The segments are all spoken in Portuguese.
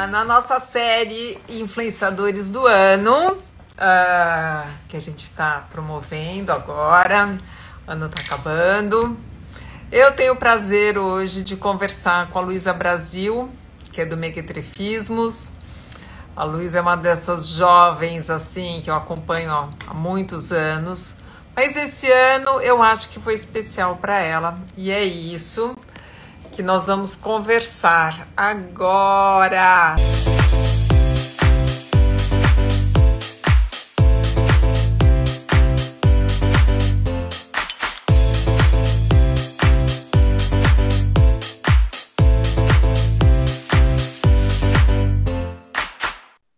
Na nossa série Influenciadores do Ano, que a gente está promovendo agora, o ano está acabando. Eu tenho o prazer hoje de conversar com a Luísa Brasil, que é do Mequetrefismos. A Luísa é uma dessas jovens assim que eu acompanho há muitos anos, mas esse ano eu acho que foi especial para ela e é isso que nós vamos conversar agora.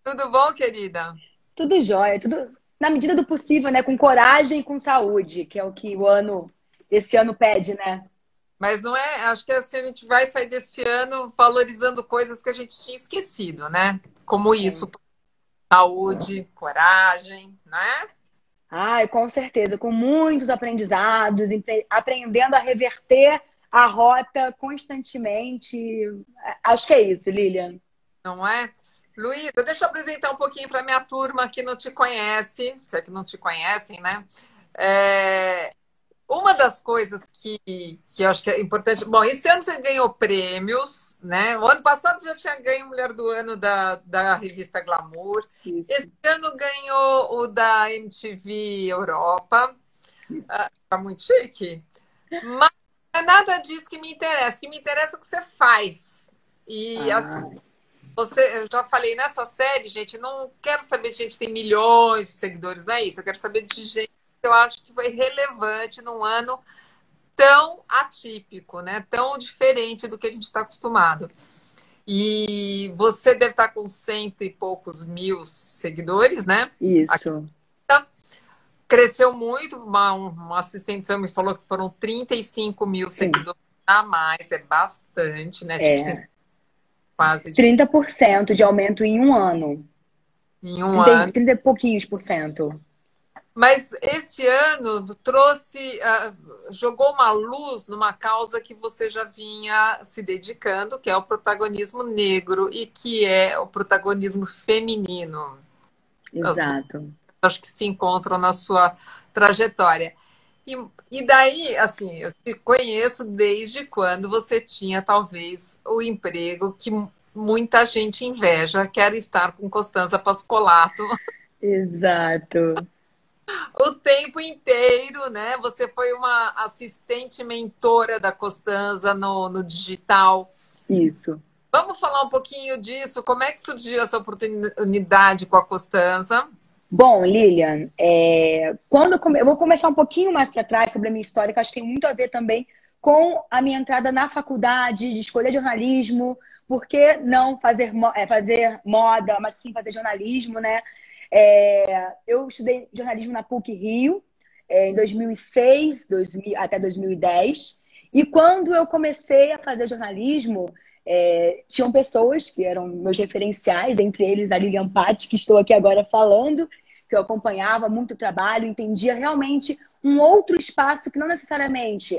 Tudo bom, querida? Tudo jóia, tudo na medida do possível, né? Com coragem e com saúde, que é o que esse ano pede, né? Mas não é, acho que assim, a gente vai sair desse ano valorizando coisas que a gente tinha esquecido, né? Como É. isso, saúde, coragem, né? Ai, com certeza, com muitos aprendizados, aprendendo a reverter a rota constantemente. Acho que é isso, Lilian. Não é? Luísa, deixa eu apresentar um pouquinho para minha turma que não te conhece, se é que não te conhecem, né? É, uma das coisas que eu acho que é importante. Bom, esse ano você ganhou prêmios, né? O ano passado você já tinha ganho Mulher do Ano da revista Glamour. Isso, Esse ano ganhou o da MTV Europa. isso. Tá muito chique. Mas não é nada disso que me interessa. O que me interessa é o que você faz. E assim, Ah, eu já falei nessa série, gente, não quero saber de gente que tem milhões de seguidores, não é isso. Eu quero saber de gente que eu acho que foi relevante num ano tão atípico, né? Tão diferente do que a gente está acostumado. E você deve estar com cento e poucos mil seguidores, né? isso. Cresceu muito. Uma assistente seu me falou que foram 35 mil Sim. seguidores a mais. É bastante, né? Tipo, É. quase 30% de aumento em um ano. em um 30, ano. 30 e pouquinhos por cento. Mas esse ano trouxe, jogou uma luz numa causa que você já vinha se dedicando, que é o protagonismo negro e que é o protagonismo feminino. As duas, Exato. acho que se encontram na sua trajetória. E, e daí, assim, eu te conheço desde quando você tinha talvez o emprego que muita gente inveja, que era estar com Costanza Pascolato Exato. o tempo inteiro, né? Você foi uma assistente mentora da Costanza no digital. Isso. Vamos falar um pouquinho disso? Como é que surgiu essa oportunidade com a Costanza? Bom, Lilian, eu vou começar um pouquinho mais para trás sobre a minha história, que acho que tem muito a ver também com a minha entrada na faculdade, de escolher jornalismo, por que não fazer moda, mas sim fazer jornalismo, né? Eu estudei jornalismo na PUC Rio, em 2006, até 2010, e quando eu comecei a fazer jornalismo, tinham pessoas que eram meus referenciais, entre eles a Lilian Patti, que estou aqui agora falando, que eu acompanhava muito o trabalho, entendia realmente um outro espaço que não necessariamente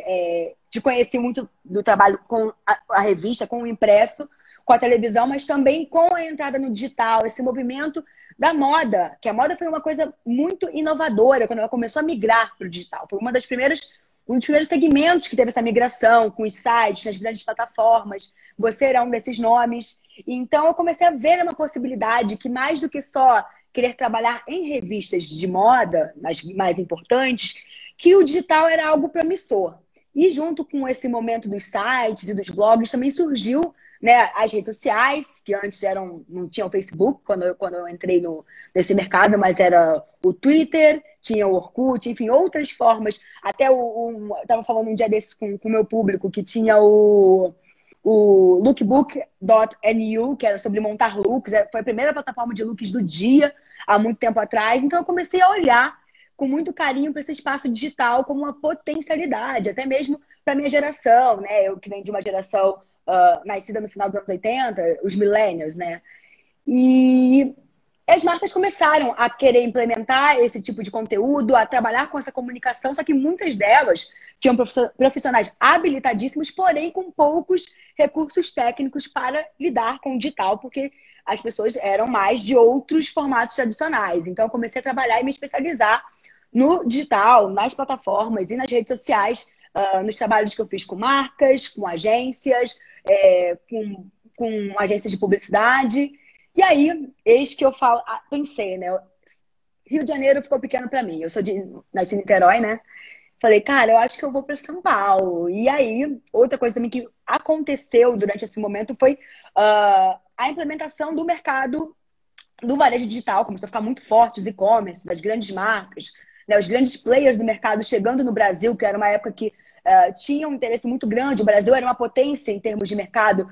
de conhecer muito do trabalho com a revista, com o impresso, com a televisão, mas também com a entrada no digital, esse movimento da moda, que a moda foi uma coisa muito inovadora quando ela começou a migrar para o digital. Foi um dos primeiros segmentos que teve essa migração, com os sites, nas grandes plataformas. Você era um desses nomes. Então, eu comecei a ver uma possibilidade que, mais do que só querer trabalhar em revistas de moda, as mais importantes, que o digital era algo promissor. E junto com esse momento dos sites e dos blogs, também surgiu, né, as redes sociais, que antes não tinha o Facebook, quando eu entrei nesse mercado, mas era o Twitter, tinha o Orkut, enfim, outras formas. Até eu estava falando um dia desses com o meu público, que tinha o lookbook.nu, que era sobre montar looks. Foi a primeira plataforma de looks do dia, há muito tempo atrás. Então, eu comecei a olhar com muito carinho para esse espaço digital como uma potencialidade, até mesmo para a minha geração, né? Eu que venho de uma geração nascida no final dos anos 80, os millennials, né? E as marcas começaram a querer implementar esse tipo de conteúdo, a trabalhar com essa comunicação, só que muitas delas tinham profissionais habilitadíssimos, porém com poucos recursos técnicos para lidar com o digital, porque as pessoas eram mais de outros formatos tradicionais. Então, eu comecei a trabalhar e me especializar no digital, nas plataformas e nas redes sociais, nos trabalhos que eu fiz com marcas, com agências, com agências de publicidade. E aí, eis que eu pensei, né? Rio de Janeiro ficou pequeno para mim. Nasci em Niterói, né? Falei, cara, eu acho que eu vou para São Paulo. E aí, outra coisa também que aconteceu durante esse momento foi a implementação do mercado do varejo digital. Começou a ficar muito forte os e-commerce, as grandes marcas, né, os grandes players do mercado chegando no Brasil, que era uma época que tinha um interesse muito grande. O Brasil era uma potência em termos de mercado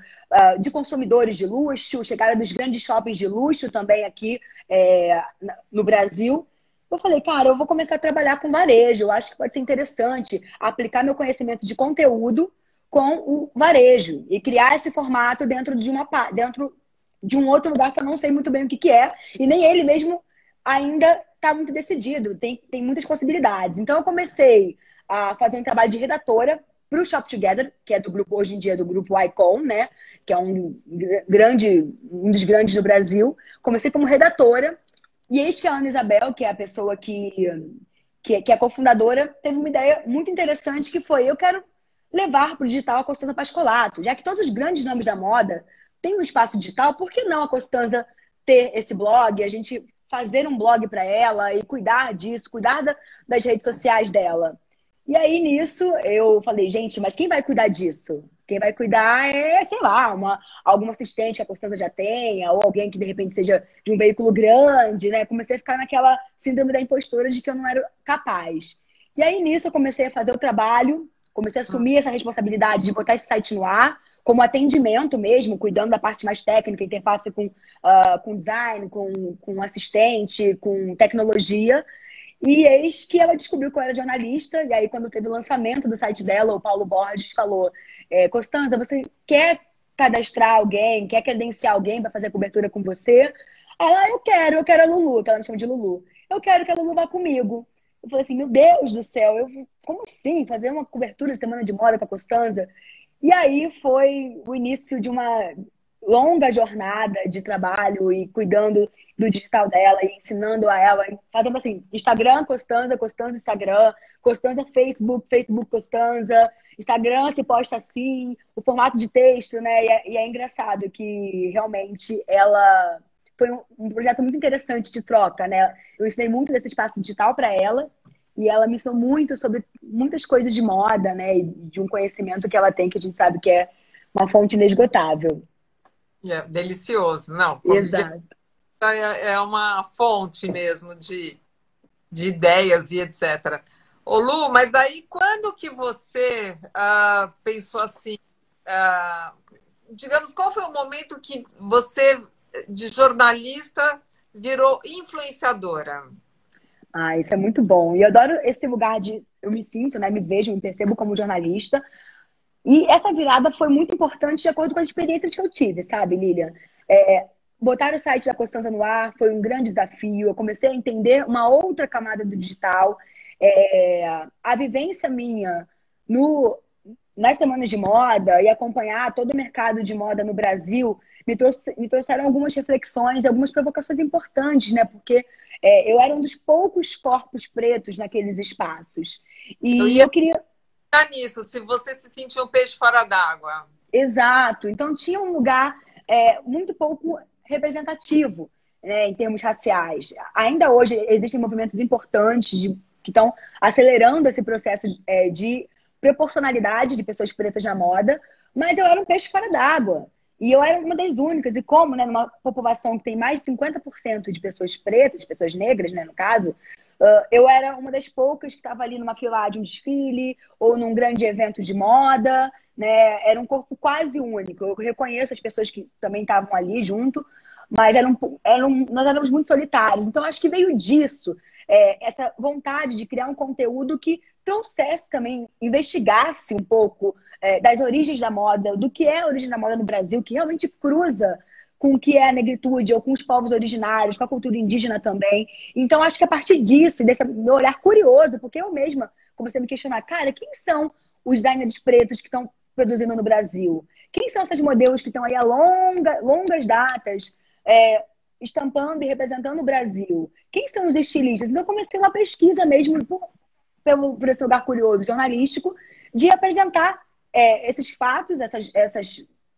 de consumidores de luxo, chegada dos grandes shoppings de luxo também aqui no Brasil. Eu falei, cara, eu vou começar a trabalhar com varejo. Eu acho que pode ser interessante aplicar meu conhecimento de conteúdo com o varejo e criar esse formato dentro de um outro lugar que eu não sei muito bem o que é, e nem ele mesmo ainda está muito decidido, tem muitas possibilidades. Então eu comecei a fazer um trabalho de redatora para o Shop Together, que é do grupo, hoje em dia, do grupo Icon, né? Que é um dos grandes do Brasil. Comecei como redatora, e eis que a Ana Isabel, que é a pessoa que é cofundadora, teve uma ideia muito interessante, que foi: eu quero levar para o digital a Costanza Pascolato. Já que todos os grandes nomes da moda têm um espaço digital, por que não a Costanza ter esse blog, a gente fazer um blog para ela e cuidar disso, cuidar das redes sociais dela? E aí, nisso, eu falei, gente, mas quem vai cuidar disso? Quem vai cuidar é, sei lá, alguma assistente que a Costanza já tenha, ou alguém que, de repente, seja de um veículo grande, né? Comecei a ficar naquela síndrome da impostora de que eu não era capaz. E aí, nisso, eu comecei a fazer o trabalho, comecei a assumir essa responsabilidade de botar esse site no ar, como atendimento mesmo, cuidando da parte mais técnica, interface com design, com assistente, com tecnologia. E eis que ela descobriu que eu era jornalista, e aí quando teve o lançamento do site dela, o Paulo Borges falou: Costanza, você quer cadastrar alguém, quer credenciar alguém para fazer a cobertura com você? Ela: eu quero a Lulu, que ela me chama de Lulu. Eu quero que a Lulu vá comigo. Eu falei assim, meu Deus do céu, como assim? Fazer uma cobertura de semana de moda com a Costanza? E aí foi o início de uma longa jornada de trabalho e cuidando do digital dela e ensinando a ela, fazendo assim, Instagram Costanza, Costanza Instagram, Costanza Facebook, Facebook Costanza, Instagram se posta assim, o formato de texto, né? E é engraçado que realmente ela foi um projeto muito interessante de troca, né? Eu ensinei muito desse espaço digital para ela, e ela me ensinou muito sobre muitas coisas de moda, né? E de um conhecimento que ela tem, que a gente sabe que é uma fonte inesgotável. Delicioso. Não, conviver Exato. é uma fonte mesmo de ideias e etc. Ô Lu, mas aí quando que você pensou assim, digamos, qual foi o momento que você, de jornalista, virou influenciadora? Ah, isso é muito bom. E eu adoro esse lugar de... Eu me sinto, né? Me vejo, me percebo como jornalista. E essa virada foi muito importante de acordo com as experiências que eu tive, sabe, Lilian? Botar o site da Constança no ar foi um grande desafio. Eu comecei a entender uma outra camada do digital. A vivência minha nas semanas de moda e acompanhar todo o mercado de moda no Brasil me trouxeram algumas reflexões, algumas provocações importantes, né? Porque eu era um dos poucos corpos pretos naqueles espaços. Eu E ia eu queria... pensar nisso, se você se sentiu um peixe fora d'água. Exato. Então tinha um lugar muito pouco representativo, né, em termos raciais. Ainda hoje existem movimentos importantes que estão acelerando esse processo de proporcionalidade de pessoas pretas na moda, mas eu era um peixe fora d'água. E eu era uma das únicas. E como, né, numa população que tem mais de 50% de pessoas pretas, pessoas negras, né, no caso, eu era uma das poucas que estava ali numa fila de um desfile ou num grande evento de moda, né? Era um corpo quase único. Eu reconheço as pessoas que também estavam ali junto, mas nós éramos muito solitários. Então, acho que veio disso, essa vontade de criar um conteúdo que trouxesse também, investigasse um pouco das origens da moda, do que é a origem da moda no Brasil, que realmente cruza com o que é a negritude, ou com os povos originários, com a cultura indígena também. Então, acho que a partir disso, desse meu olhar curioso, porque eu mesma comecei a me questionar, cara, quem são os designers pretos que estão produzindo no Brasil? Quem são esses modelos que estão aí há longas datas, estampando e representando o Brasil? Quem são os estilistas? Então, eu comecei uma pesquisa mesmo por esse lugar curioso jornalístico de apresentar esses fatos,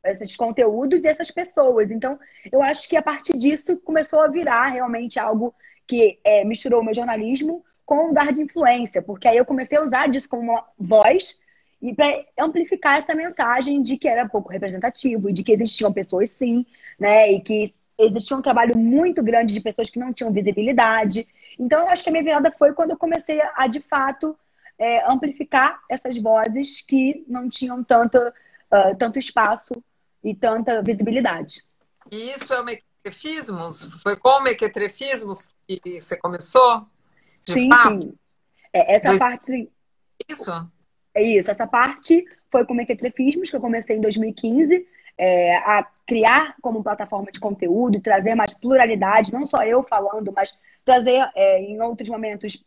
esses conteúdos e essas pessoas. Então, eu acho que a partir disso começou a virar realmente algo que misturou o meu jornalismo com um lugar de influência, porque aí eu comecei a usar disso como uma voz e para amplificar essa mensagem de que era pouco representativo e de que existiam pessoas sim, né, e que existia um trabalho muito grande de pessoas que não tinham visibilidade. Então, eu acho que a minha virada foi quando eu comecei a de fato, amplificar essas vozes que não tinham tanto espaço e tanta visibilidade. E isso é o mequetrefismos? Foi com o mequetrefismos que você começou? De Sim, fato? sim. Essa Dois... parte... Isso? É isso. Essa parte foi com o Mequetrefismos, que eu comecei em 2015, a criar como plataforma de conteúdo e trazer mais pluralidade, não só eu falando, mas trazer em outros momentos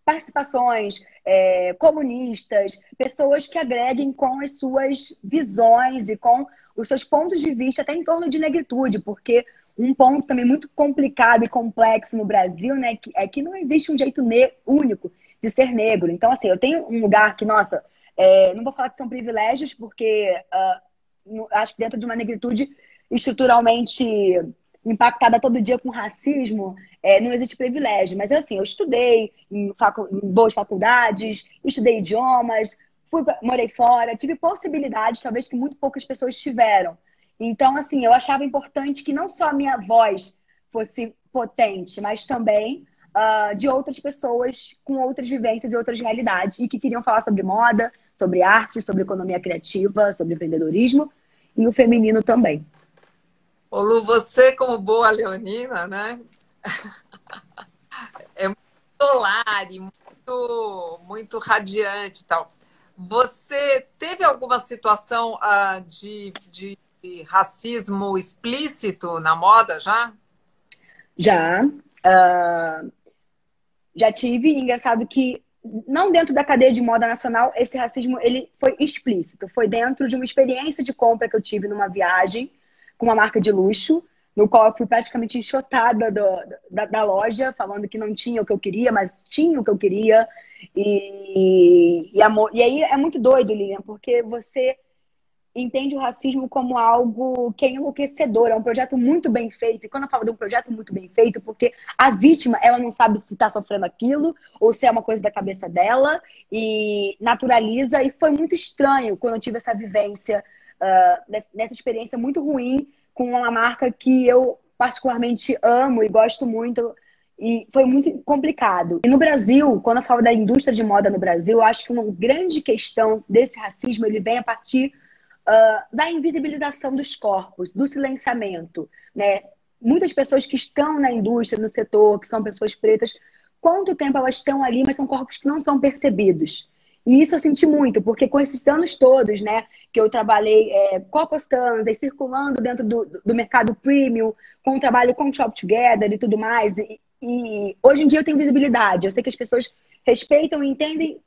participações, comunistas, pessoas que agreguem com as suas visões e com os seus pontos de vista, até em torno de negritude, porque um ponto também muito complicado e complexo no Brasil, né, é que não existe um jeito único de ser negro. Então, assim, eu tenho um lugar que, nossa, não vou falar que são privilégios, porque acho que dentro de uma negritude estruturalmente impactada todo dia com racismo, não existe privilégio. Mas, assim, eu estudei em boas faculdades, estudei idiomas, morei fora, tive possibilidades, talvez, que muito poucas pessoas tiveram. Então, assim, eu achava importante que não só a minha voz fosse potente, mas também de outras pessoas com outras vivências e outras realidades e que queriam falar sobre moda, sobre arte, sobre economia criativa, sobre empreendedorismo e o feminino também. Ô Lu, você como boa leonina, né? É muito solar e muito radiante e tal. Você teve alguma situação de racismo explícito na moda já? Já. Já tive. Engraçado que não dentro da cadeia de moda nacional, esse racismo ele foi explícito. Foi dentro de uma experiência de compra que eu tive numa viagem com uma marca de luxo, no qual eu fui praticamente enxotada da loja, falando que não tinha o que eu queria, mas tinha o que eu queria. E aí é muito doido, Lilian, porque você entende o racismo como algo que é enlouquecedor, é um projeto muito bem feito. E quando eu falo de um projeto muito bem feito, porque a vítima, ela não sabe se está sofrendo aquilo ou se é uma coisa da cabeça dela e naturaliza. E foi muito estranho quando eu tive essa vivência, nessa experiência muito ruim com uma marca que eu particularmente amo e gosto muito. E foi muito complicado. E no Brasil, quando eu falo da indústria de moda no Brasil, eu acho que uma grande questão desse racismo ele vem a partir da invisibilização dos corpos, do silenciamento, né? Muitas pessoas que estão na indústria, no setor, que são pessoas pretas, quanto tempo elas estão ali, mas são corpos que não são percebidos. E isso eu senti muito, porque com esses anos todos, né, que eu trabalhei com a Costanza, circulando dentro do mercado premium, com o trabalho com Shop Together e tudo mais, e hoje em dia eu tenho visibilidade, eu sei que as pessoas respeitam e entendem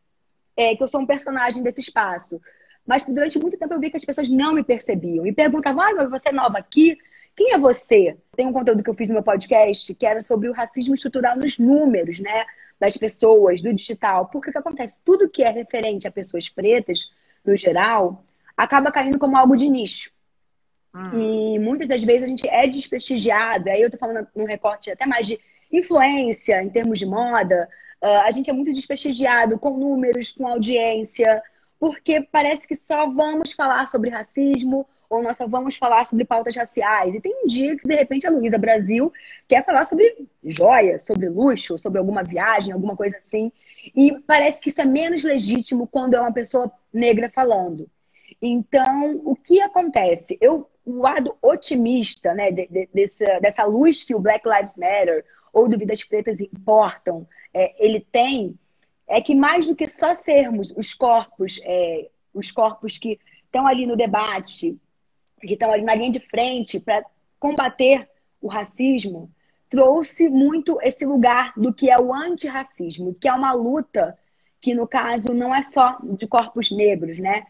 que eu sou um personagem desse espaço. Mas durante muito tempo eu vi que as pessoas não me percebiam. E perguntavam, mas você é nova aqui? Quem é você? Tem um conteúdo que eu fiz no meu podcast que era sobre o racismo estrutural nos números, né? Das pessoas, do digital. Porque o que acontece? Tudo que é referente a pessoas pretas, no geral, acaba caindo como algo de nicho. E muitas das vezes a gente é desprestigiado. Aí eu tô falando num recorte até mais de influência, em termos de moda. A gente é muito desprestigiado com números, com audiência, porque parece que só vamos falar sobre racismo ou nós só vamos falar sobre pautas raciais. E tem um dia que, de repente, a Luísa Brasil quer falar sobre joia, sobre luxo, sobre alguma viagem, alguma coisa assim. E parece que isso é menos legítimo quando é uma pessoa negra falando. Então, o que acontece? O lado otimista, né, dessa luz que o Black Lives Matter ou do Vidas Pretas importam, ele tem, é que mais do que só sermos os corpos que estão ali no debate, que estão ali na linha de frente para combater o racismo trouxe muito esse lugar do que é o antirracismo, que é uma luta que, no caso, não é só de corpos negros, né?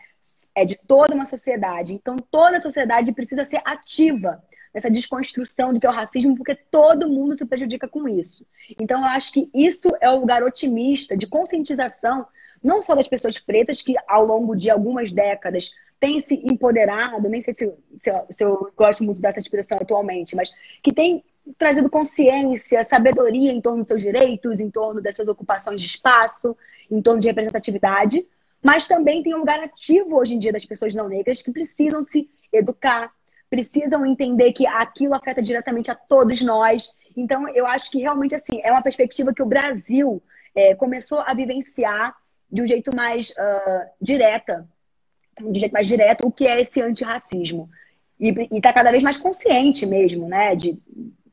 É de toda uma sociedade. Então, toda a sociedade precisa ser ativa nessa desconstrução do que é o racismo, porque todo mundo se prejudica com isso. Então, eu acho que isso é o lugar otimista de conscientização, não só das pessoas pretas, que ao longo de algumas décadas têm se empoderado, nem sei se eu gosto muito dessa expressão atualmente, mas que tem trazido consciência, sabedoria em torno dos seus direitos, em torno das suas ocupações de espaço, em torno de representatividade, mas também tem um lugar ativo hoje em dia das pessoas não negras que precisam se educar, precisam entender que aquilo afeta diretamente a todos nós. Então, eu acho que realmente assim é uma perspectiva que o Brasil começou a vivenciar de um jeito mais direto, o que é esse antirracismo. E está cada vez mais consciente mesmo, né?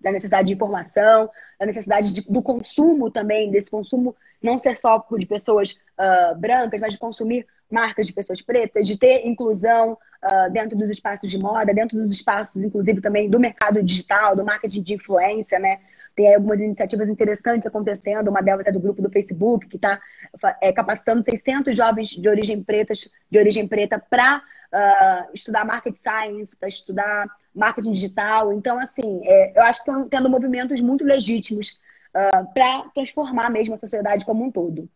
Da necessidade de informação, da necessidade do consumo também, desse consumo não ser só de pessoas brancas, mas de consumir marcas de pessoas pretas, de ter inclusão dentro dos espaços de moda, dentro dos espaços, inclusive, também do mercado digital, do marketing de influência, né? Tem algumas iniciativas interessantes acontecendo, uma delas é do grupo do Facebook, que está capacitando 600 jovens de origem preta para estudar market science, para estudar marketing digital. Então, assim, eu acho que estão tendo movimentos muito legítimos para transformar mesmo a sociedade como um todo.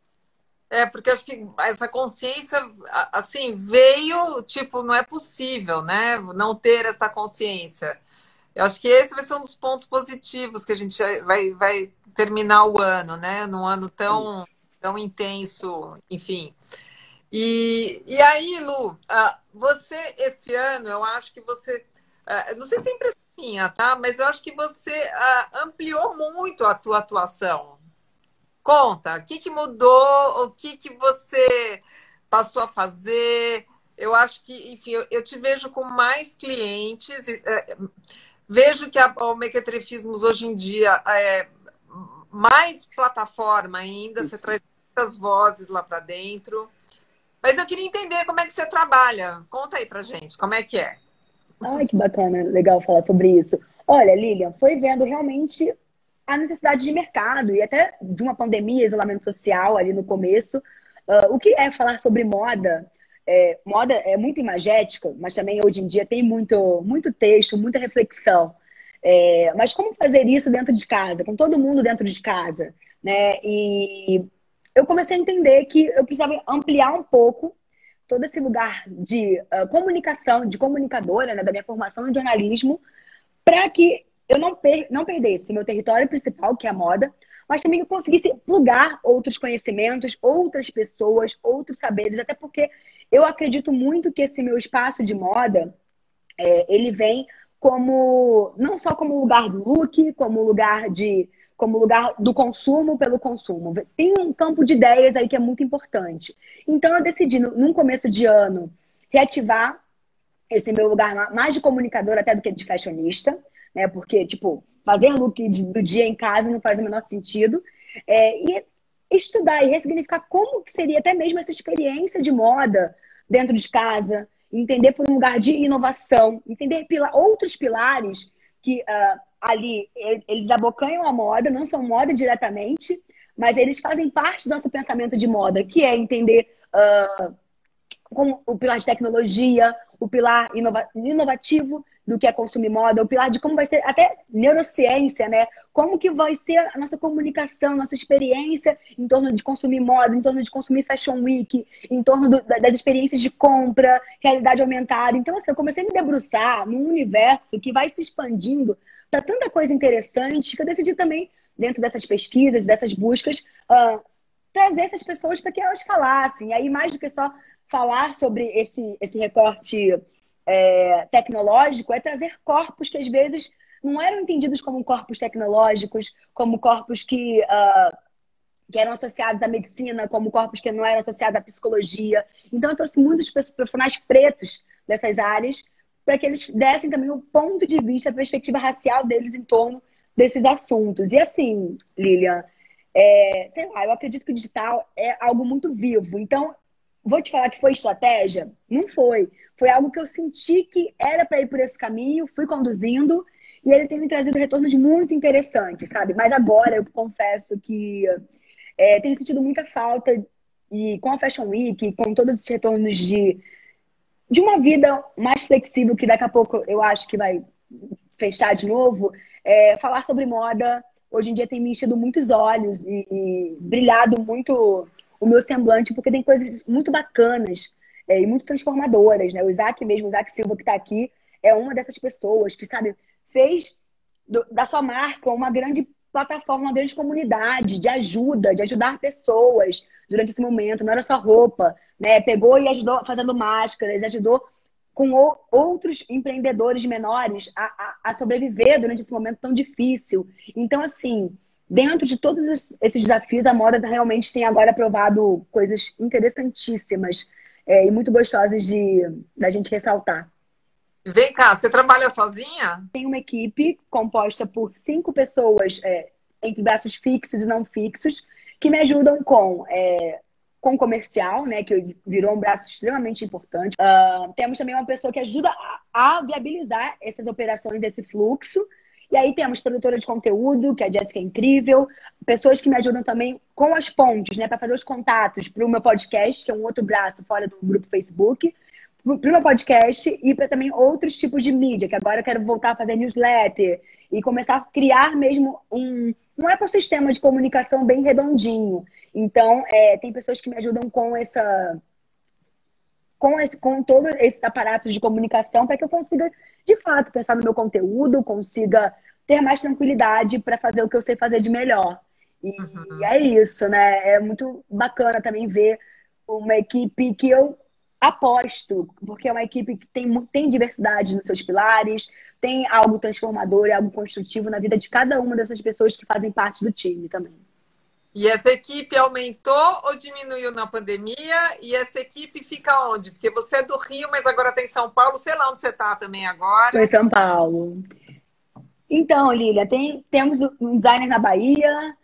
Porque acho que essa consciência, assim, veio, tipo, não é possível, né? Não ter essa consciência. Eu acho que esse vai ser um dos pontos positivos que a gente vai terminar o ano, né? Num ano tão intenso, enfim. E aí, Lu, você, esse ano, eu acho que você, não sei se é impressão minha, tá? Mas eu acho que você ampliou muito a tua atuação. Conta, o que mudou, o que você passou a fazer? Eu acho que, enfim, eu te vejo com mais clientes, vejo que o Mequetrefismos hoje em dia é mais plataforma ainda, você traz muitas vozes lá para dentro. Mas eu queria entender como é que você trabalha. Conta aí pra gente, como é que é? Ai, que bacana, legal falar sobre isso. Olha, Lilian, foi vendo realmente a necessidade de mercado e até de uma pandemia, isolamento social ali no começo. O que é falar sobre moda? Moda é muito imagética, mas também hoje em dia tem muito texto, muita reflexão. Mas como fazer isso dentro de casa, com todo mundo dentro de casa, né? E eu comecei a entender que eu precisava ampliar um pouco todo esse lugar de comunicação, de comunicadora, né, da minha formação em jornalismo, para que eu não perdesse meu território principal, que é a moda, mas também que eu conseguisse plugar outros conhecimentos, outras pessoas, outros saberes, até porque eu acredito muito que esse meu espaço de moda, ele vem como não só como lugar do look, como lugar do consumo pelo consumo. Tem um campo de ideias aí que é muito importante. Então eu decidi, num começo de ano, reativar esse meu lugar mais de comunicador até do que de fashionista, né? Porque, tipo, fazer look do dia em casa não faz o menor sentido. E estudar e ressignificar como que seria até mesmo essa experiência de moda dentro de casa, entender por um lugar de inovação, entender outros pilares que ali eles abocanham a moda, não são moda diretamente, mas eles fazem parte do nosso pensamento de moda, que é entender como o pilar de tecnologia, o pilar inovativo do que é consumir moda, o pilar de como vai ser até neurociência, né? Como que vai ser a nossa comunicação, nossa experiência em torno de consumir moda, em torno de consumir Fashion Week, em torno das experiências de compra, realidade aumentada. Então, assim, eu comecei a me debruçar num universo que vai se expandindo para tanta coisa interessante que eu decidi também, dentro dessas pesquisas, dessas buscas, trazer essas pessoas para que elas falassem. E aí, mais do que só falar sobre esse recorte tecnológico, é trazer corpos que às vezes não eram entendidos como corpos tecnológicos, como corpos que eram associados à medicina, como corpos que não eram associados à psicologia. Então eu trouxe muitos profissionais pretos dessas áreas para que eles dessem também o ponto de vista, a perspectiva racial deles em torno desses assuntos. E assim, Lilian, sei lá, eu acredito que o digital é algo muito vivo. Então, vou te falar que foi estratégia? Não foi. Foi algo que eu senti que era para ir por esse caminho, fui conduzindo E ele tem me trazido retornos muito interessantes, sabe? Mas agora eu confesso que tenho sentido muita falta, e com a Fashion Week, com todos esses retornos de uma vida mais flexível, que daqui a pouco eu acho que vai fechar de novo, falar sobre moda hoje em dia tem me enchido muitos olhos e brilhado muito o meu semblante, porque tem coisas muito bacanas e muito transformadoras, né? O Isaac mesmo, o Isaac Silva, que está aqui, é uma dessas pessoas que, sabe, fez da sua marca uma grande plataforma, uma grande comunidade de ajuda, de ajudar pessoas durante esse momento. Não era só roupa, né? Pegou e ajudou fazendo máscaras, ajudou com outros empreendedores menores a sobreviver durante esse momento tão difícil. Então, assim, dentro de todos esses desafios, a moda realmente tem agora provado coisas interessantíssimas e muito gostosas da gente ressaltar. Vem cá, você trabalha sozinha? Tem uma equipe composta por 5 pessoas, entre braços fixos e não fixos, que me ajudam com comercial, né, que virou um braço extremamente importante. Temos também uma pessoa que ajuda a viabilizar essas operações, esse fluxo. E aí temos produtora de conteúdo, que é a Jéssica Incrível, pessoas que me ajudam também com as pontes, né, para fazer os contatos para o meu podcast, que é um outro braço fora do grupo Facebook, para o meu podcast e para também outros tipos de mídia, que agora eu quero voltar a fazer newsletter e começar a criar mesmo um ecossistema de comunicação bem redondinho. Então, tem pessoas que me ajudam com todos esses aparatos de comunicação para que eu consiga, de fato, pensar no meu conteúdo, consiga ter mais tranquilidade para fazer o que eu sei fazer de melhor. E é isso, né? É muito bacana também ver uma equipe que eu aposto, porque é uma equipe que tem diversidade nos seus pilares, tem algo transformador e algo construtivo na vida de cada uma dessas pessoas que fazem parte do time também. E essa equipe aumentou ou diminuiu na pandemia? E essa equipe fica onde? Porque você é do Rio, mas agora está em São Paulo. Sei lá onde você está também agora. Estou em São Paulo. Então, Lília, temos um designer na Bahia,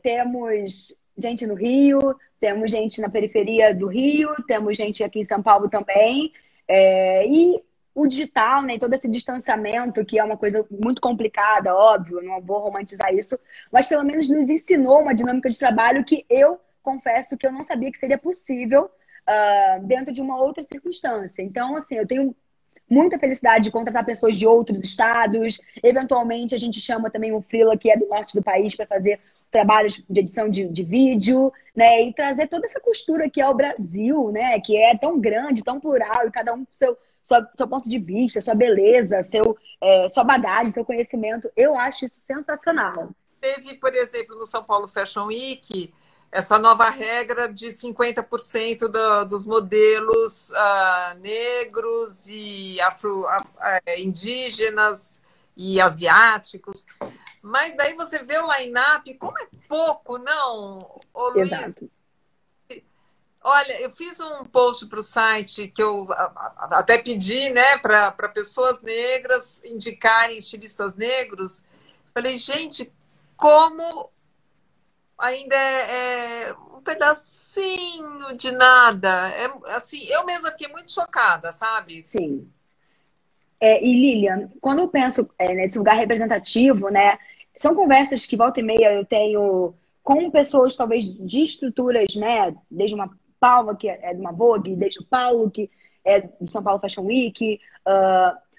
temos gente no Rio, temos gente na periferia do Rio, temos gente aqui em São Paulo também. E o digital, né, todo esse distanciamento, que é uma coisa muito complicada, óbvio, não vou romantizar isso, mas pelo menos nos ensinou uma dinâmica de trabalho que eu confesso que eu não sabia que seria possível dentro de uma outra circunstância. Então, assim, eu tenho muita felicidade de contratar pessoas de outros estados. Eventualmente, a gente chama também o freela, que é do norte do país, para fazer trabalhos de edição de vídeo, né? E trazer toda essa costura que é o Brasil, né? Que é tão grande, tão plural, e cada um com seu ponto de vista, sua beleza, sua bagagem, seu conhecimento. Eu acho isso sensacional. Teve, por exemplo, no São Paulo Fashion Week, essa nova regra de 50% dos modelos negros e indígenas e asiáticos. Mas daí você vê o line-up, como é pouco, não, ô Luiz? Exato. Olha, eu fiz um post para o site que eu até pedi, né, para pessoas negras indicarem estilistas negros. Falei, gente, como ainda é um pedacinho de nada. Assim, eu mesma fiquei muito chocada, sabe? Sim. E Lilian, quando eu penso nesse lugar representativo, né, são conversas que volta e meia eu tenho com pessoas talvez de estruturas, né, desde uma Palma, que é de uma Vogue, desde o Paulo, que é do São Paulo Fashion Week.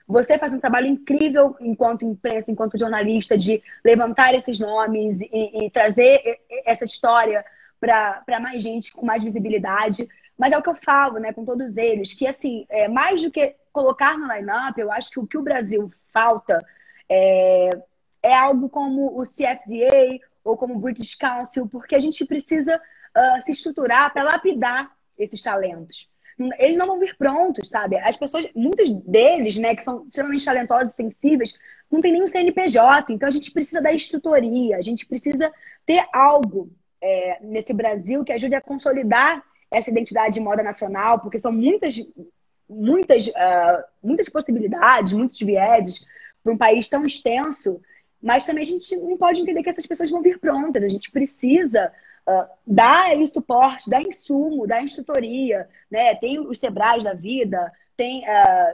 Você faz um trabalho incrível enquanto imprensa, enquanto jornalista, de levantar esses nomes e trazer essa história para mais gente, com mais visibilidade. Mas é o que eu falo, né, com todos eles, que assim, mais do que colocar no line-up, eu acho que o que o Brasil falta é algo como o CFDA ou como o British Council, porque a gente precisa se estruturar para lapidar esses talentos. Eles não vão vir prontos, sabe? As pessoas, muitos deles, né, que são extremamente talentosos e sensíveis, não tem nenhum CNPJ, então a gente precisa da estrutoria, a gente precisa ter algo nesse Brasil que ajude a consolidar essa identidade de moda nacional, porque são muitas possibilidades, muitos vieses para um país tão extenso, mas também a gente não pode entender que essas pessoas vão vir prontas, a gente precisa dar suporte, dar insumo, dar instrutoria, né? Tem os Sebrais da vida,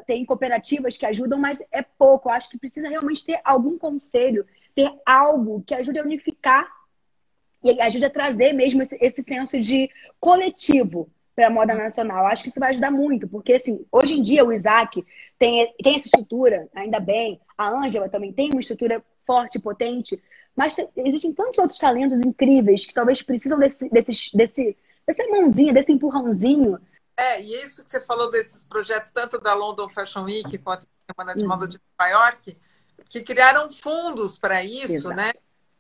tem cooperativas que ajudam, mas é pouco. Eu acho que precisa realmente ter algum conselho, ter algo que ajude a unificar e ajude a trazer mesmo esse senso de coletivo para a moda nacional. Eu acho que isso vai ajudar muito, porque assim, hoje em dia o Isaac tem essa estrutura, ainda bem, a Ângela também tem uma estrutura forte, potente, mas existem tantos outros talentos incríveis que talvez precisam dessa mãozinha, desse empurrãozinho. E isso que você falou desses projetos, tanto da London Fashion Week quanto da Semana de Moda Uhum. de Nova York, que criaram fundos para isso, Exato. né?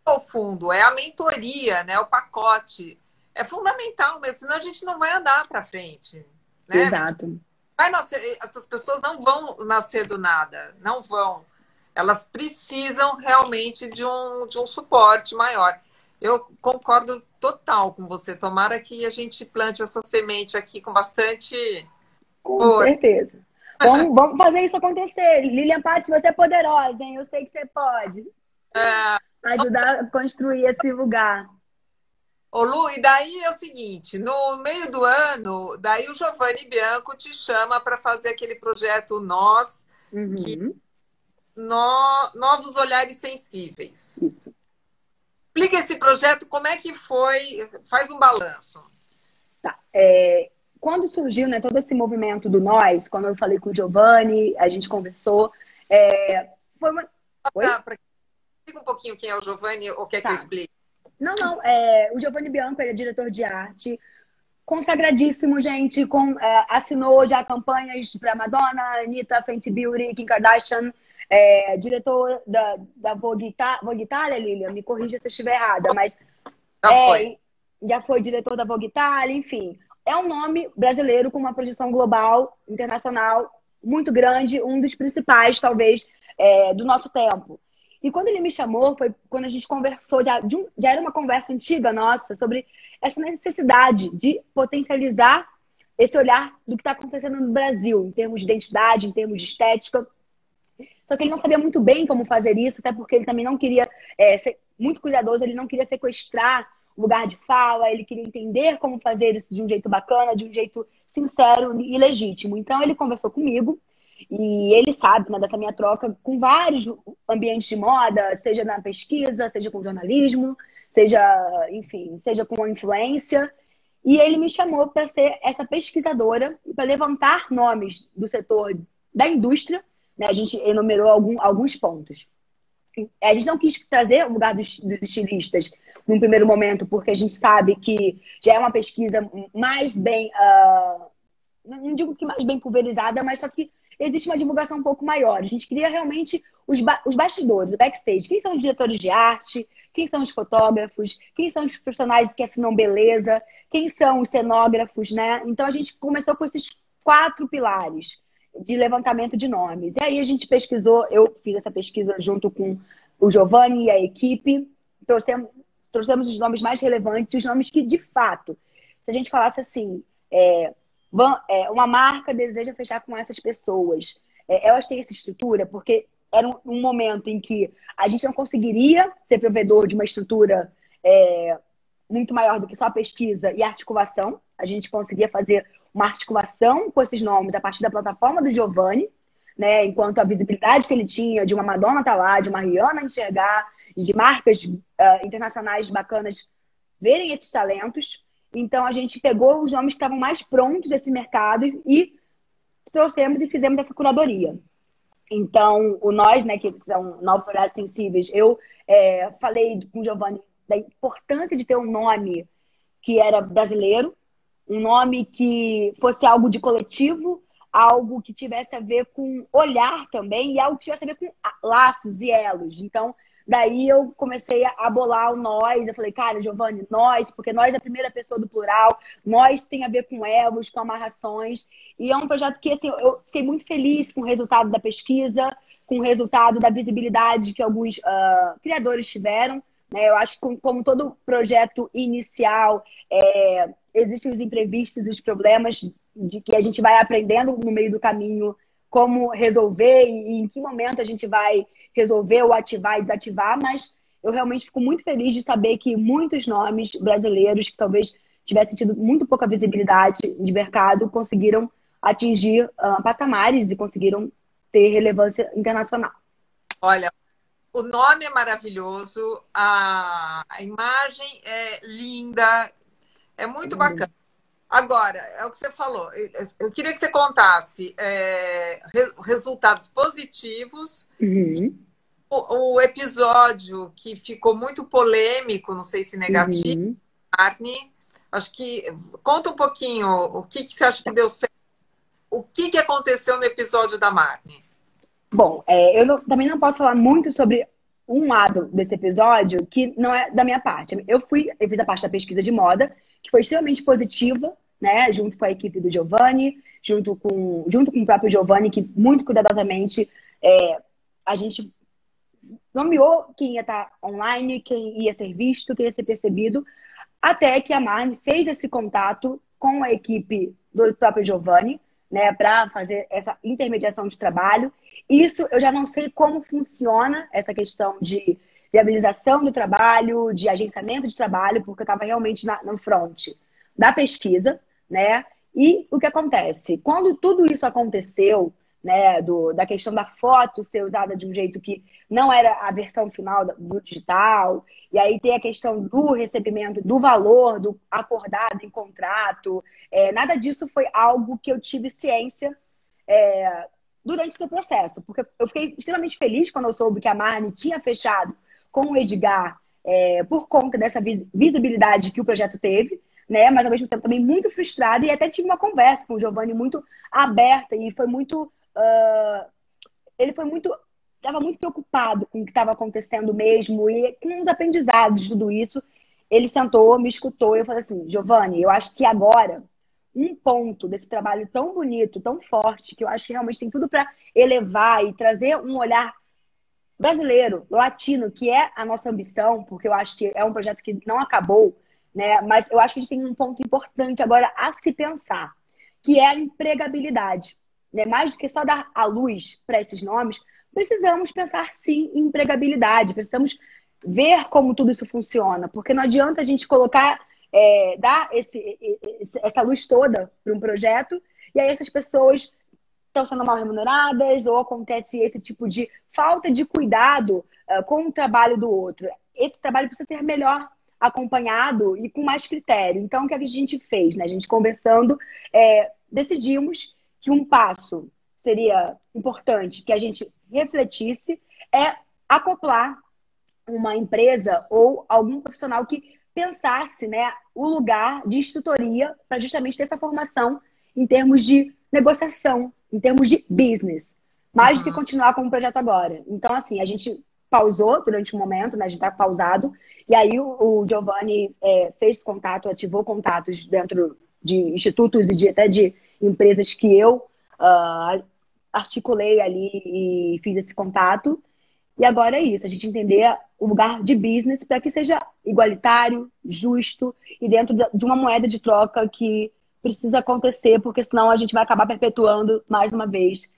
O fundo é a mentoria, né? O pacote. É fundamental, mas senão a gente não vai andar para frente, né? Exato. Vai nascer, essas pessoas não vão nascer do nada, não vão. Elas precisam realmente de um suporte maior. Eu concordo total com você. Tomara que a gente plante essa semente aqui com bastante Com força. certeza. Vamos fazer isso acontecer. Lilian Patti, você é poderosa, hein? Eu sei que você pode ajudar a construir esse lugar. Ô Lu, e daí é o seguinte, no meio do ano, daí o Giovanni Bianco te chama para fazer aquele projeto Nós, Uhum. Novos Olhares Sensíveis. Isso. Explica esse projeto, como é que foi, faz um balanço. Tá. Quando surgiu, né, todo esse movimento do Nós, quando eu falei com o Giovanni, a gente conversou, foi uma... Oi? Explica um pouquinho quem é o Giovanni, ou quer que eu Tá. explique? Não, não. O Giovanni Bianco, ele é diretor de arte, consagradíssimo, gente, assinou já campanhas para Madonna, Anitta, Fenty Beauty, Kim Kardashian, diretor da Vogue Itália, Lilian, me corrija se eu estiver errada, mas Já foi. já foi diretor da Vogue Itália, enfim. É um nome brasileiro com uma projeção global, internacional, muito grande, um dos principais, talvez, do nosso tempo. E quando ele me chamou, foi quando a gente conversou, já era uma conversa antiga nossa, sobre essa necessidade de potencializar esse olhar do que está acontecendo no Brasil, em termos de identidade, em termos de estética. Só que ele não sabia muito bem como fazer isso, até porque ele também não queria ser muito cuidadoso, ele não queria sequestrar o lugar de fala, ele queria entender como fazer isso de um jeito bacana, de um jeito sincero e legítimo. Então ele conversou comigo e ele sabe, né, dessa minha troca com vários ambientes de moda, seja na pesquisa, seja com jornalismo, seja, enfim, seja com a influência. E ele me chamou para ser essa pesquisadora, para levantar nomes do setor da indústria, né? A gente enumerou alguns pontos. A gente não quis trazer o lugar dos estilistas num primeiro momento, porque a gente sabe que já é uma pesquisa mais bem, não digo que mais bem pulverizada, mas só que existe uma divulgação um pouco maior. A gente queria realmente os bastidores, o backstage. Quem são os diretores de arte? Quem são os fotógrafos? Quem são os profissionais que assinam beleza? Quem são os cenógrafos, né? Então a gente começou com esses 4 pilares de levantamento de nomes. E aí a gente pesquisou, eu fiz essa pesquisa junto com o Giovanni e a equipe, trouxemos os nomes mais relevantes, os nomes que, de fato, se a gente falasse assim, uma marca deseja fechar com essas pessoas, elas têm essa estrutura, porque era um momento em que a gente não conseguiria ser provedor de uma estrutura muito maior do que só pesquisa e articulação. A gente conseguia fazer uma articulação com esses nomes a partir da plataforma do Giovanni, né? Enquanto a visibilidade que ele tinha de uma Madonna tá lá, de uma Rihanna enxergar, e de marcas internacionais bacanas verem esses talentos. Então a gente pegou os nomes que estavam mais prontos desse mercado e trouxemos e fizemos essa curadoria. Então, Nós, né, que são Novos Olhares Sensíveis, eu falei com o Giovanni da importância de ter um nome que era brasileiro, um nome que fosse algo de coletivo, algo que tivesse a ver com olhar também e algo que tivesse a ver com laços e elos. Então, daí eu comecei a bolar o nós. Eu falei, cara, Giovanni, nós, porque nós é a primeira pessoa do plural, nós tem a ver com elos, com amarrações. E é um projeto que, assim, eu fiquei muito feliz com o resultado da pesquisa, com o resultado da visibilidade que alguns criadores tiveram. Eu acho que, como todo projeto inicial, existem os imprevistos, os problemas de que a gente vai aprendendo no meio do caminho como resolver e em que momento a gente vai resolver ou ativar e desativar, mas eu realmente fico muito feliz de saber que muitos nomes brasileiros que talvez tivessem tido muito pouca visibilidade de mercado conseguiram atingir patamares e conseguiram ter relevância internacional. Olha, o nome é maravilhoso, a imagem é linda, é muito bacana. Agora, é o que você falou, eu queria que você contasse resultados positivos. Uhum. O episódio que ficou muito polêmico, não sei se negativo, Uhum. Arne, acho que conta um pouquinho o que você acha que deu certo, o que aconteceu no episódio da Marne. Bom, também não posso falar muito sobre um lado desse episódio que não é da minha parte. Eu fiz a parte da pesquisa de moda, que foi extremamente positiva, né? Junto com a equipe do Giovanni, junto com o próprio Giovanni, que muito cuidadosamente a gente nomeou quem ia estar online, quem ia ser visto, quem ia ser percebido, até que a Marne fez esse contato com a equipe do próprio Giovanni, né, para fazer essa intermediação de trabalho. Isso eu já não sei como funciona essa questão de viabilização do trabalho, de agenciamento de trabalho, porque eu estava realmente no front da pesquisa, né? E o que acontece? Quando tudo isso aconteceu, né, da questão da foto ser usada de um jeito que não era a versão final do digital, e aí tem a questão do recebimento, do valor, do acordado em contrato, nada disso foi algo que eu tive ciência durante esse processo, porque eu fiquei extremamente feliz quando eu soube que a Marne tinha fechado com o Edgar por conta dessa visibilidade que o projeto teve, né? Mas ao mesmo tempo também muito frustrada, e até tive uma conversa com o Giovanni muito aberta, e foi muito ele estava muito preocupado com o que estava acontecendo mesmo e com os aprendizados de tudo isso. Ele sentou, me escutou e eu falei assim, Giovanni, eu acho que agora um ponto desse trabalho tão bonito, tão forte, que eu acho que realmente tem tudo para elevar e trazer um olhar brasileiro, latino, que é a nossa ambição, porque eu acho que é um projeto que não acabou, né? Mas eu acho que a gente tem um ponto importante agora a se pensar, que é a empregabilidade. Né? Mais do que só dar a luz para esses nomes, precisamos pensar sim em empregabilidade, precisamos ver como tudo isso funciona, porque não adianta a gente colocar, dar essa luz toda para um projeto, e aí essas pessoas estão sendo mal remuneradas, ou acontece esse tipo de falta de cuidado com o trabalho do outro. Esse trabalho precisa ser melhor acompanhado e com mais critério. Então, o que a gente fez? Né? A gente conversando, decidimos que um passo seria importante que a gente refletisse acoplar uma empresa ou algum profissional que pensasse, né, o lugar de instrutoria para justamente ter essa formação em termos de negociação, em termos de business, mais do que continuar com o projeto agora. Então, assim, a gente pausou durante um momento, né, a gente está pausado, e aí o Giovanni fez contato, ativou contatos dentro de institutos e até de empresas que eu articulei ali e fiz esse contato. E agora é isso, a gente entender o lugar de business para que seja igualitário, justo e dentro de uma moeda de troca que precisa acontecer, porque senão a gente vai acabar perpetuando, mais uma vez,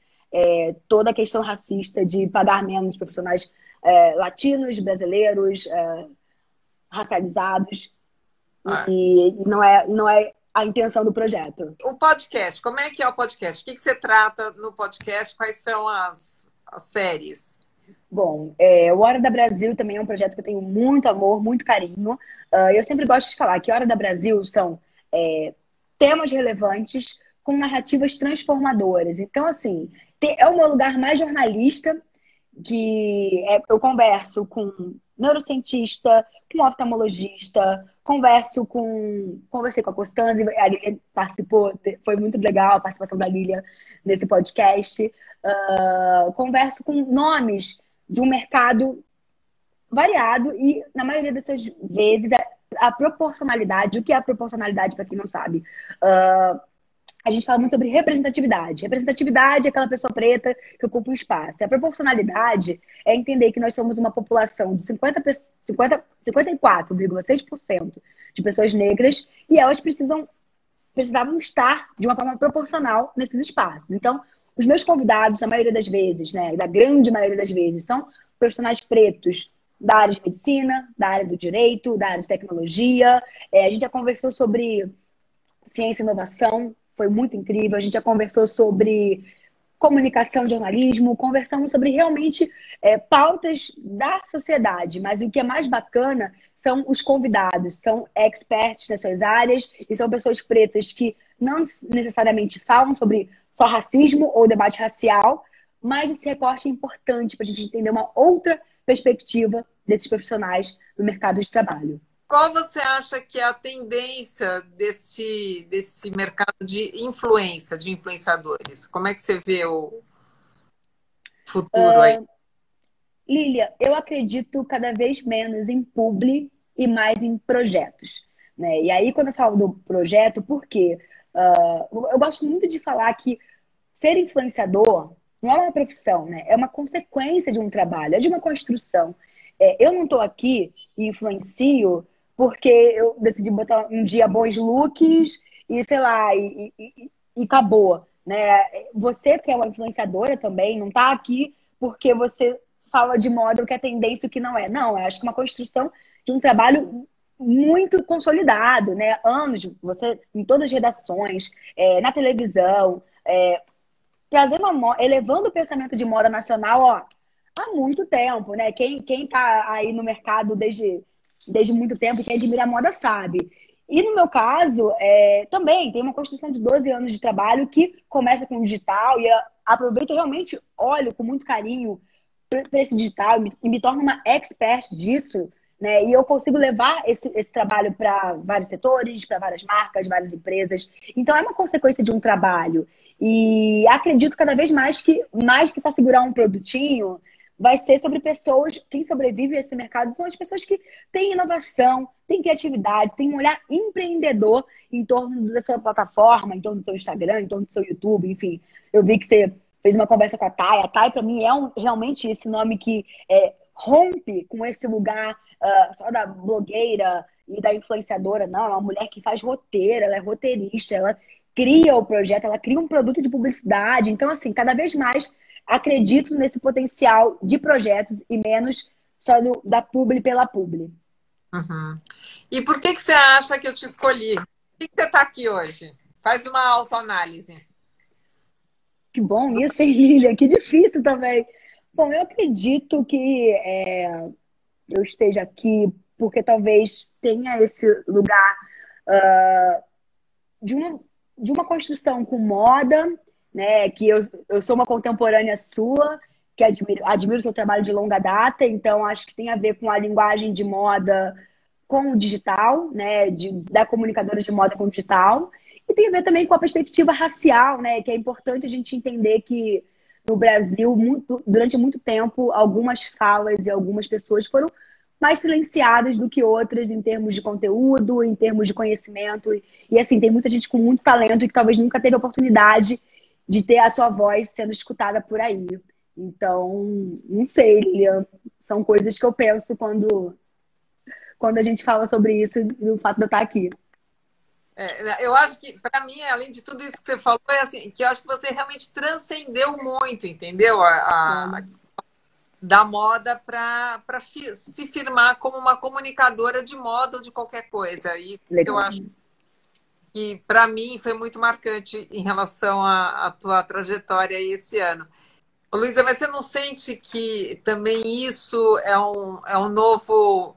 toda a questão racista de pagar menos profissionais latinos, brasileiros, racializados. E não é a intenção do projeto. O podcast, como é que é o podcast? O que você trata no podcast? Quais são as séries? Bom, o Hora da Brasil também é um projeto que eu tenho muito amor, muito carinho. Eu sempre gosto de falar que Hora da Brasil são temas relevantes com narrativas transformadoras. Então, assim, é o meu lugar mais jornalista, que eu neurocientista, com oftalmologista, conversei com a Constanze, a Lilia participou, foi muito legal a participação da Lilia nesse podcast. Converso com nomes de um mercado variado e, na maioria dessas vezes, a proporcionalidade. O que é a proporcionalidade, para quem não sabe? A gente fala muito sobre representatividade. Representatividade é aquela pessoa preta que ocupa um espaço. A proporcionalidade é entender que nós somos uma população de 54,6% de pessoas negras e elas precisavam estar de uma forma proporcional nesses espaços. Então, os meus convidados, a maioria das vezes, né, da grande maioria das vezes, são profissionais pretos da área de medicina, da área do direito, da área de tecnologia. A gente já conversou sobre ciência e inovação, foi muito incrível. A gente já conversou sobre comunicação, jornalismo, conversamos sobre realmente pautas da sociedade, mas o que é mais bacana são os convidados, são experts nas suas áreas e são pessoas pretas que não necessariamente falam sobre só racismo ou debate racial, mas esse recorte é importante para a gente entender uma outra perspectiva desses profissionais no mercado de trabalho. Qual você acha que é a tendência desse mercado de influência, de influenciadores? Como é que você vê o futuro aí? Lília, eu acredito cada vez menos em publi e mais em projetos, né? E aí, quando eu falo do projeto, por quê? Eu gosto muito de falar que ser influenciador não é uma profissão, né? É uma consequência de um trabalho, é de uma construção. Eu não estou aqui e influencio porque eu decidi botar um dia bons looks e, sei lá, e acabou, né? Você que é uma influenciadora também, não está aqui porque você fala de moda o que é tendência e o que não é. Não, eu acho que é uma construção de um trabalho muito consolidado, né? Anos, você em todas as redações, na televisão, trazendo elevando o pensamento de moda nacional, ó, há muito tempo, né? Quem tá aí no mercado desde muito tempo, quem admira a moda sabe. E no meu caso, também tem uma construção de 12 anos de trabalho que começa com o digital e aproveito realmente, olho com muito carinho para esse digital e me torno uma expert disso, né? E eu consigo levar esse trabalho para vários setores, para várias marcas, várias empresas. Então é uma consequência de um trabalho. E acredito cada vez mais que só segurar um produtinho vai ser sobre pessoas, quem sobrevive a esse mercado são as pessoas que têm inovação, têm criatividade, têm um olhar empreendedor em torno da sua plataforma, em torno do seu Instagram, em torno do seu YouTube, enfim. Eu vi que você fez uma conversa com a Thay. A Thay, para mim, é realmente esse nome que rompe com esse lugar só da blogueira e da influenciadora. Não, é uma mulher que faz roteiro, ela é roteirista, ela cria o projeto, ela cria um produto de publicidade. Então, assim, cada vez mais acredito nesse potencial de projetos e menos só da publi pela publi. Uhum. E por que você acha que eu te escolhi? Por que você está aqui hoje? Faz uma autoanálise. Que bom isso, hein, Lilian? Que difícil também. Bom, eu acredito que eu esteja aqui porque talvez tenha esse lugar de uma construção com moda, né? Que eu sou uma contemporânea sua, que admiro o seu trabalho de longa data, então acho que tem a ver com a linguagem de moda com o digital, né? Da comunicadora de moda com o digital. E tem a ver também com a perspectiva racial, né? Que é importante a gente entender que no Brasil, durante muito tempo, algumas falas e algumas pessoas foram mais silenciadas do que outras em termos de conteúdo, em termos de conhecimento. E assim, tem muita gente com muito talento e que talvez nunca teve a oportunidade de ter a sua voz sendo escutada por aí. Então, não sei, Lilian, são coisas que eu penso quando a gente fala sobre isso e o fato de eu estar aqui. Eu acho que, para mim, além de tudo isso que você falou, é assim, que eu acho que você realmente transcendeu muito, entendeu? Da moda para se firmar como uma comunicadora de moda ou de qualquer coisa. Isso que eu acho que, para mim, foi muito marcante em relação à tua trajetória aí esse ano. Luísa, mas você não sente que também isso é um novo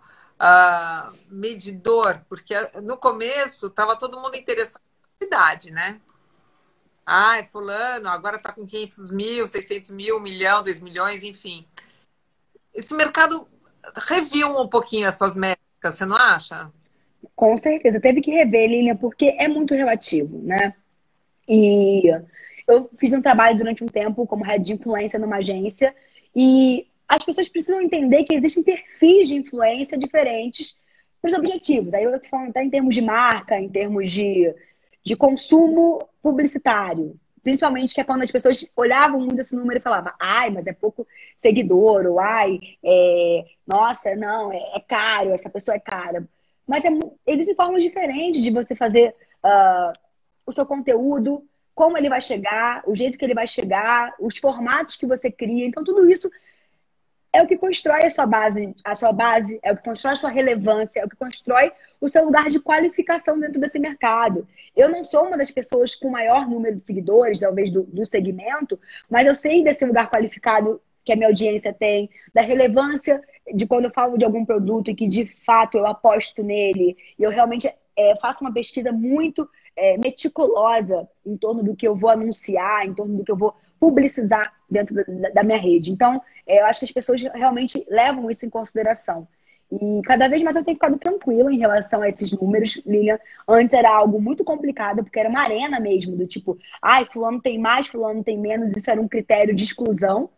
medidor? Porque no começo estava todo mundo interessado na idade, né? Ah, fulano, agora está com 500 mil, 600 mil, 1 milhão, 2 milhões, enfim. Esse mercado reviu um pouquinho essas métricas, você não acha? Com certeza. Teve que rever, Lilian, porque é muito relativo, né? E eu fiz um trabalho durante um tempo como head de influência numa agência e as pessoas precisam entender que existem perfis de influência diferentes para os objetivos. Aí eu estou falando até em termos de marca, em termos de consumo publicitário. Principalmente que é quando as pessoas olhavam muito esse número e falavam, ai, mas é pouco seguidor, ou ai, nossa, não, é caro, essa pessoa é cara. Mas existem formas diferentes de você fazer o seu conteúdo, como ele vai chegar, o jeito que ele vai chegar, os formatos que você cria. Então, tudo isso é o que constrói a sua base, é o que constrói a sua relevância, é o que constrói o seu lugar de qualificação dentro desse mercado. Eu não sou uma das pessoas com maior número de seguidores, talvez, do segmento, mas eu sei desse lugar qualificado que a minha audiência tem, da relevância de quando eu falo de algum produto e que, de fato, eu aposto nele, e eu realmente faço uma pesquisa muito meticulosa em torno do que eu vou anunciar, em torno do que eu vou publicizar dentro da minha rede. Então, eu acho que as pessoas realmente levam isso em consideração. E cada vez mais eu tenho ficado tranquila em relação a esses números, Lilian. Antes era algo muito complicado, porque era uma arena mesmo, do tipo, ai, fulano tem mais, fulano tem menos. Isso era um critério de exclusão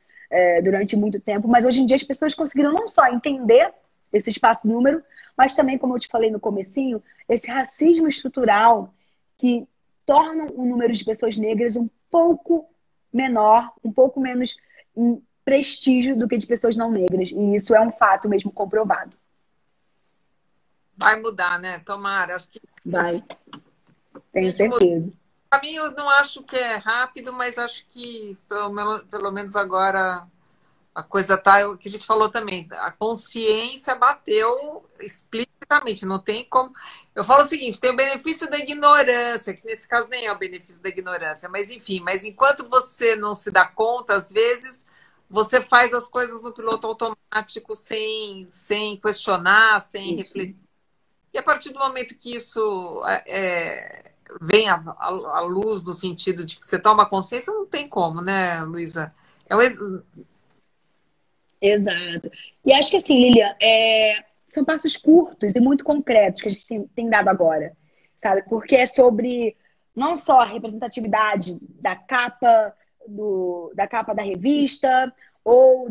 durante muito tempo. Mas hoje em dia as pessoas conseguiram não só entender esse espaço-número, mas também, como eu te falei no comecinho, esse racismo estrutural que torna o número de pessoas negras um pouco menor, um pouco menos em prestígio do que de pessoas não negras. E isso é um fato mesmo comprovado. Vai mudar, né? Tomara. Acho que vai. Tenho certeza. Para mim, eu não acho que é rápido, mas acho que pelo menos agora a coisa tá, o que a gente falou também, a consciência bateu explicitamente, não tem como. Eu falo o seguinte, tem o benefício da ignorância, que nesse caso nem é o benefício da ignorância, mas enfim, mas enquanto você não se dá conta, às vezes você faz as coisas no piloto automático sem questionar, sem refletir. E a partir do momento que isso vem à luz no sentido de que você toma consciência, não tem como, né, Luísa? Exato. E acho que assim, Lilian, são passos curtos e muito concretos que a gente tem dado agora, sabe? Porque é sobre não só a representatividade da capa, da capa da revista ou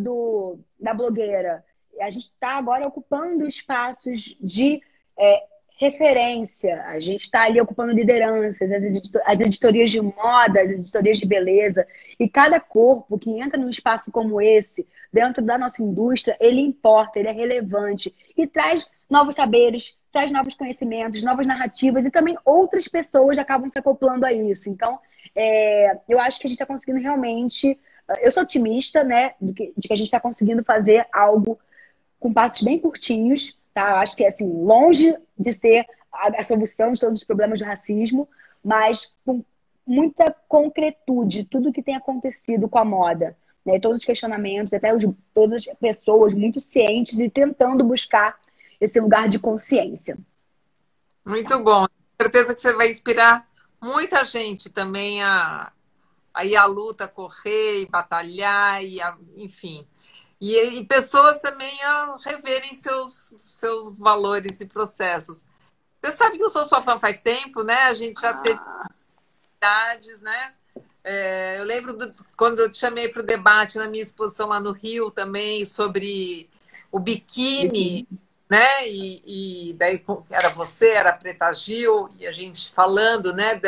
da blogueira. A gente está agora ocupando espaços de referência. A gente está ali ocupando lideranças, as editorias de moda, as editorias de beleza. E cada corpo que entra num espaço como esse, dentro da nossa indústria, ele importa, ele é relevante e traz novos saberes, traz novos conhecimentos, novas narrativas e também outras pessoas acabam se acoplando a isso. Então, eu acho que a gente está conseguindo realmente... Eu sou otimista, né, de que a gente está conseguindo fazer algo com passos bem curtinhos, tá? Acho que, assim, longe de ser a solução de todos os problemas do racismo, mas com muita concretude, tudo que tem acontecido com a moda, né? Todos os questionamentos, até todas as pessoas muito cientes e tentando buscar esse lugar de consciência. Muito bom. Tenho certeza que você vai inspirar muita gente também a ir à luta, correr e batalhar, enfim. E pessoas também a reverem seus valores e processos. Você sabe que eu sou sua fã faz tempo, né? A gente já teve idades, né? Eu lembro quando eu te chamei para o debate na minha exposição lá no Rio também, sobre o biquíni, né? E daí era você, era a Preta Gil, e a gente falando, né,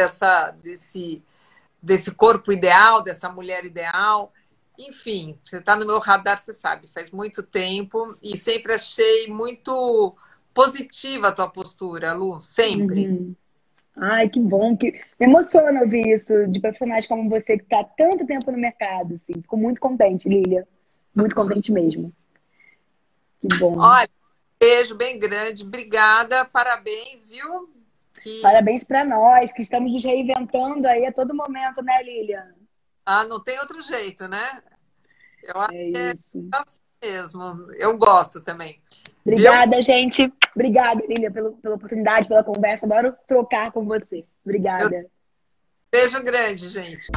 desse corpo ideal, dessa mulher ideal. Enfim, você está no meu radar, você sabe, faz muito tempo e sempre achei muito positiva a tua postura, Lu, sempre. Uhum. Ai, que bom, que me emociona ouvir isso de profissionais como você que está há tanto tempo no mercado, assim. Fico muito contente, Lília. Muito contente mesmo. Que bom. Olha, beijo bem grande, obrigada, parabéns, viu? Parabéns para nós, que estamos nos reinventando aí a todo momento, né, Lilian? Não tem outro jeito, né? Eu acho que é isso assim mesmo. Eu gosto também. Obrigada, gente. Obrigada, Lilian, pela oportunidade, pela conversa. Adoro trocar com você. Obrigada. Beijo grande, gente.